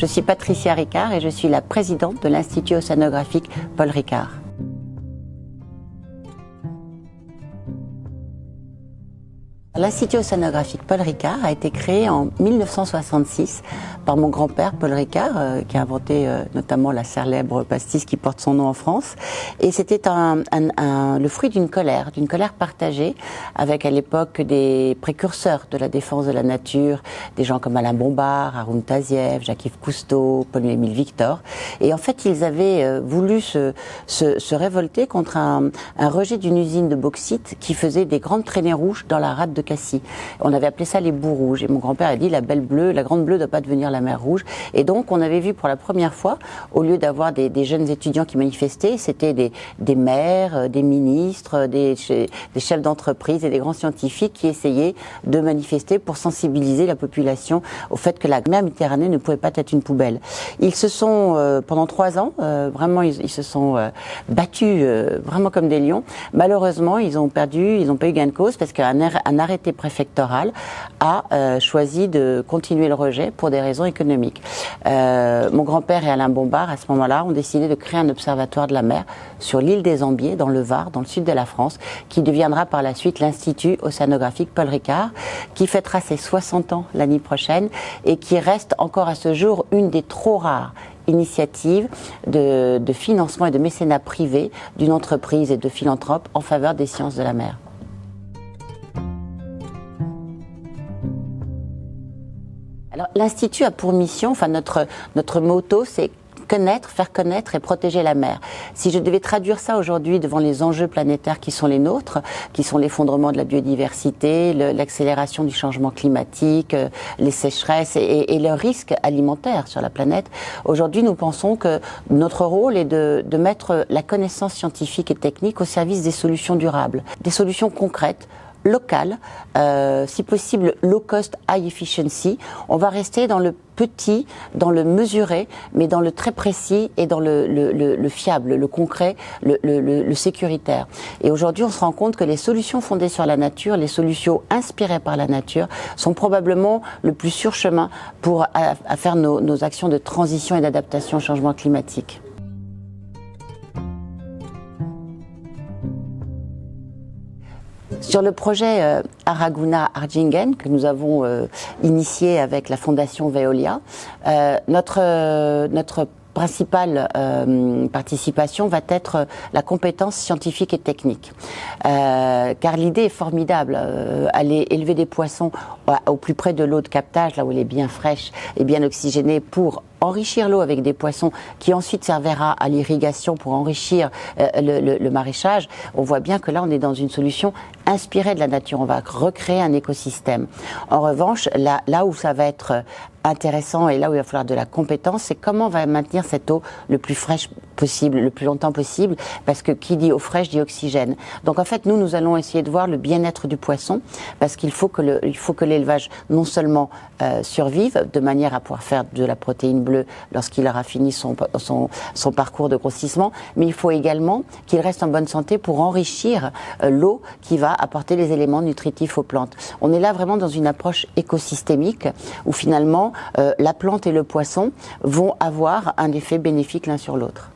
suis Patricia Ricard et je suis la présidente de l'Institut océanographique Paul Ricard. L'Institut océanographique Paul Ricard a été créé en 1966 par mon grand-père Paul Ricard, qui a inventé notamment la célèbre pastis qui porte son nom en France. Et c'était le fruit d'une colère partagée avec à l'époque des précurseurs de la défense de la nature, des gens comme Alain Bombard, Haroun Tazieff, Jacques-Yves Cousteau, Paul-Émile Victor. Et en fait, ils avaient voulu se révolter contre un rejet d'une usine de bauxite qui faisait des grandes traînées rouges dans la rade de Cassis. On avait appelé ça les boues rouges. Et mon grand-père a dit la belle bleue, la grande bleue ne doit pas devenir la mer rouge. Et donc, on avait vu pour la première fois, au lieu d'avoir des jeunes étudiants qui manifestaient, c'était des maires, des ministres, des chefs d'entreprise et des grands scientifiques qui essayaient de manifester pour sensibiliser la population au fait que la mer Méditerranée ne pouvait pas être une poubelle. Ils se sont, pendant 3 ans, vraiment, ils se sont battus vraiment comme des lions. Malheureusement, ils ont pas eu gain de cause parce qu'un arrêté préfectoral a choisi de continuer le rejet pour des raisons économiques. Mon grand-père et Alain Bombard, à ce moment-là, ont décidé de créer un observatoire de la mer sur l'île des Ambiers, dans le Var, dans le sud de la France, qui deviendra par la suite l'Institut océanographique Paul Ricard, qui fêtera ses 60 ans l'année prochaine et qui reste encore à ce jour une des trop rares initiatives de financement et de mécénat privé d'une entreprise et de philanthropes en faveur des sciences de la mer. Alors, l'Institut a pour mission, enfin notre motto, c'est connaître, faire connaître et protéger la mer. Si je devais traduire ça aujourd'hui devant les enjeux planétaires qui sont les nôtres, qui sont l'effondrement de la biodiversité, l'accélération du changement climatique, les sécheresses et le risque alimentaire sur la planète, aujourd'hui nous pensons que notre rôle est de mettre la connaissance scientifique et technique au service des solutions durables, des solutions concrètes, locales, si possible low cost, high efficiency. On va rester dans le petit, dans le mesuré, mais dans le très précis et dans le fiable, le concret, le sécuritaire. Et aujourd'hui, on se rend compte que les solutions fondées sur la nature, les solutions inspirées par la nature, sont probablement le plus sûr chemin pour à faire nos actions de transition et d'adaptation au changement climatique. Sur le projet Araguna-Ardingen que nous avons initié avec la Fondation Veolia, notre principale participation va être la compétence scientifique et technique. Car l'idée est formidable, aller élever des poissons au plus près de l'eau de captage, là où elle est bien fraîche et bien oxygénée, pour enrichir l'eau avec des poissons qui ensuite servira à l'irrigation pour enrichir le maraîchage. On voit bien que là on est dans une solution inspirée de la nature, on va recréer un écosystème. En revanche, là où ça va être intéressant et là où il va falloir de la compétence, c'est comment on va maintenir cette eau le plus fraîche possible, le plus longtemps possible, parce que qui dit eau fraîche dit oxygène. Donc en fait, nous allons essayer de voir le bien-être du poisson, parce qu'il faut que l'élevage non seulement survive de manière à pouvoir faire de la protéine bleue lorsqu'il aura fini son parcours de grossissement, mais il faut également qu'il reste en bonne santé pour enrichir l'eau qui va apporter les éléments nutritifs aux plantes. On est là vraiment dans une approche écosystémique où finalement la plante et le poisson vont avoir un effet bénéfique l'un sur l'autre.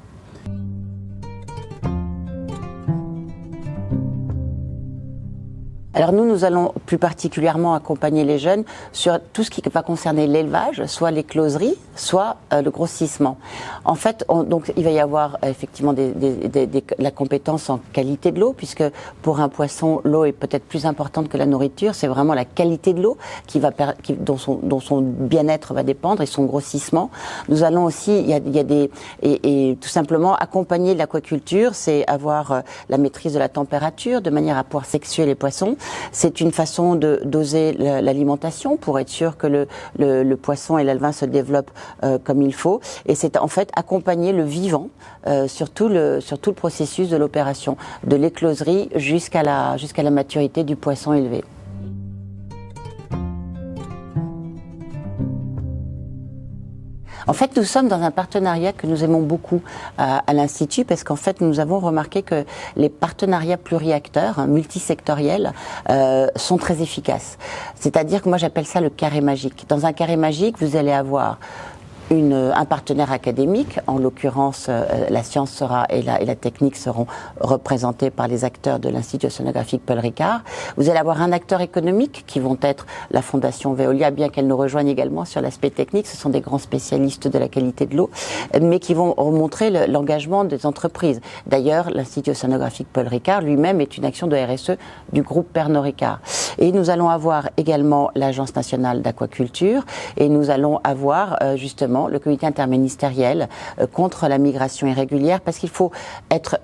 Alors nous allons plus particulièrement accompagner les jeunes sur tout ce qui va concerner l'élevage, soit l'écloserie, soit le grossissement. En fait, donc il va y avoir effectivement la compétence en qualité de l'eau, puisque pour un poisson, l'eau est peut-être plus importante que la nourriture. C'est vraiment la qualité de l'eau dont son bien-être va dépendre et son grossissement. Nous allons aussi, tout simplement accompagner l'aquaculture, c'est avoir la maîtrise de la température de manière à pouvoir sexuer les poissons. C'est une façon de doser l'alimentation pour être sûr que le poisson et l'alevin se développent comme il faut. Et c'est en fait accompagner le vivant sur tout le processus de l'opération, de l'écloserie jusqu'à la maturité du poisson élevé. En fait, nous sommes dans un partenariat que nous aimons beaucoup à l'Institut, parce qu'en fait, nous avons remarqué que les partenariats pluriacteurs, multisectoriels, sont très efficaces. C'est-à-dire que moi, j'appelle ça le carré magique. Dans un carré magique, vous allez avoir un partenaire académique, en l'occurrence la science sera et la technique seront représentés par les acteurs de l'Institut océanographique Paul Ricard. Vous allez avoir un acteur économique qui vont être la Fondation Veolia, bien qu'elle nous rejoigne également sur l'aspect technique. Ce sont des grands spécialistes de la qualité de l'eau, mais qui vont montrer l'engagement des entreprises. D'ailleurs, l'Institut océanographique Paul Ricard lui-même est une action de RSE du groupe Pernod Ricard. Et nous allons avoir également l'Agence nationale d'aquaculture et nous allons avoir justement le comité interministériel contre la migration irrégulière, parce qu'il faut être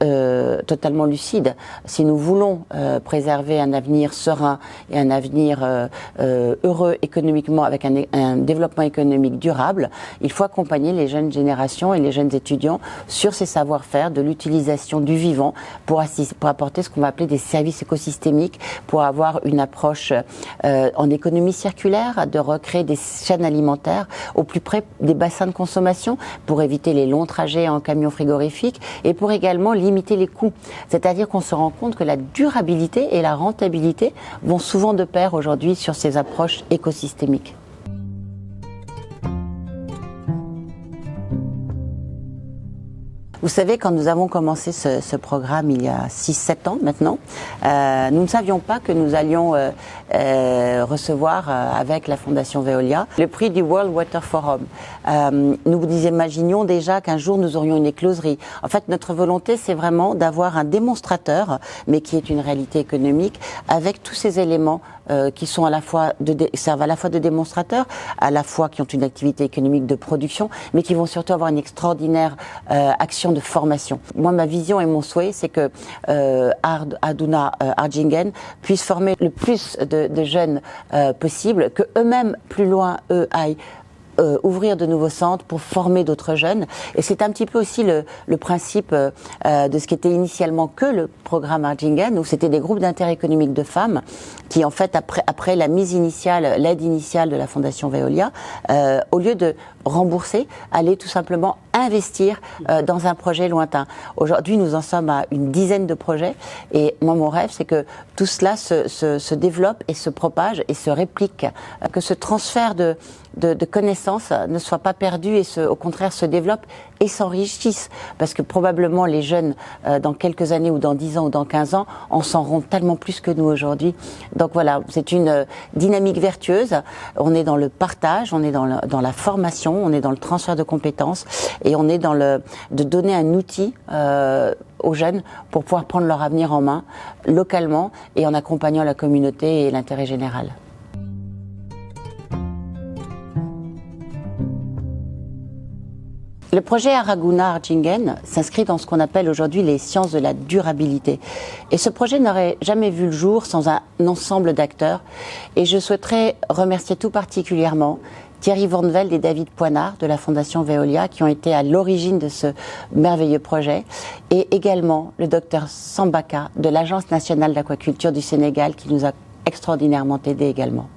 totalement lucide. Si nous voulons préserver un avenir serein et un avenir heureux économiquement, avec un développement économique durable, il faut accompagner les jeunes générations et les jeunes étudiants sur ces savoir-faire de l'utilisation du vivant pour apporter ce qu'on va appeler des services écosystémiques, pour avoir une approche en économie circulaire, de recréer des chaînes alimentaires au plus près des bassins de consommation, pour éviter les longs trajets en camion frigorifique et pour également limiter les coûts. C'est-à-dire qu'on se rend compte que la durabilité et la rentabilité vont souvent de pair aujourd'hui sur ces approches écosystémiques. Vous savez, quand nous avons commencé ce programme il y a 6-7 ans maintenant, nous ne savions pas que nous allions recevoir avec la Fondation Veolia le prix du World Water Forum. Nous vous imaginions déjà qu'un jour nous aurions une écloserie. En fait, notre volonté, c'est vraiment d'avoir un démonstrateur, mais qui est une réalité économique, avec tous ces éléments qui sont servent à la fois de démonstrateurs, à la fois qui ont une activité économique de production, mais qui vont surtout avoir une extraordinaire action de formation. Moi, ma vision et mon souhait, c'est que Arduna Ardjingen puisse former le plus de jeunes possible, que eux-mêmes, plus loin, aillent ouvrir de nouveaux centres pour former d'autres jeunes. Et c'est un petit peu aussi le principe de ce qui était initialement que le programme Ardjingen, où c'était des groupes d'intérêt économique de femmes qui, en fait, après la mise initiale, l'aide initiale de la Fondation Veolia, au lieu de rembourser, allaient tout simplement investir dans un projet lointain. Aujourd'hui, nous en sommes à une dizaine de projets, et moi, mon rêve, c'est que tout cela se développe et se propage et se réplique, que ce transfert de connaissances ne soit pas perdu et au contraire se développe et s'enrichissent, parce que probablement les jeunes dans quelques années ou dans 10 ans ou dans 15 ans en sauront tellement plus que nous aujourd'hui. Donc voilà, c'est une dynamique vertueuse. On est dans le partage, on est dans la formation, on est dans le transfert de compétences et on est dans de donner un outil aux jeunes pour pouvoir prendre leur avenir en main localement et en accompagnant la communauté et l'intérêt général. Le projet Arduna Ardjingen s'inscrit dans ce qu'on appelle aujourd'hui les sciences de la durabilité. Et ce projet n'aurait jamais vu le jour sans un ensemble d'acteurs. Et je souhaiterais remercier tout particulièrement Thierry Vornveld et David Poinard de la Fondation Veolia qui ont été à l'origine de ce merveilleux projet, et également le docteur Sambaka de l'Agence nationale d'aquaculture du Sénégal qui nous a extraordinairement aidés également.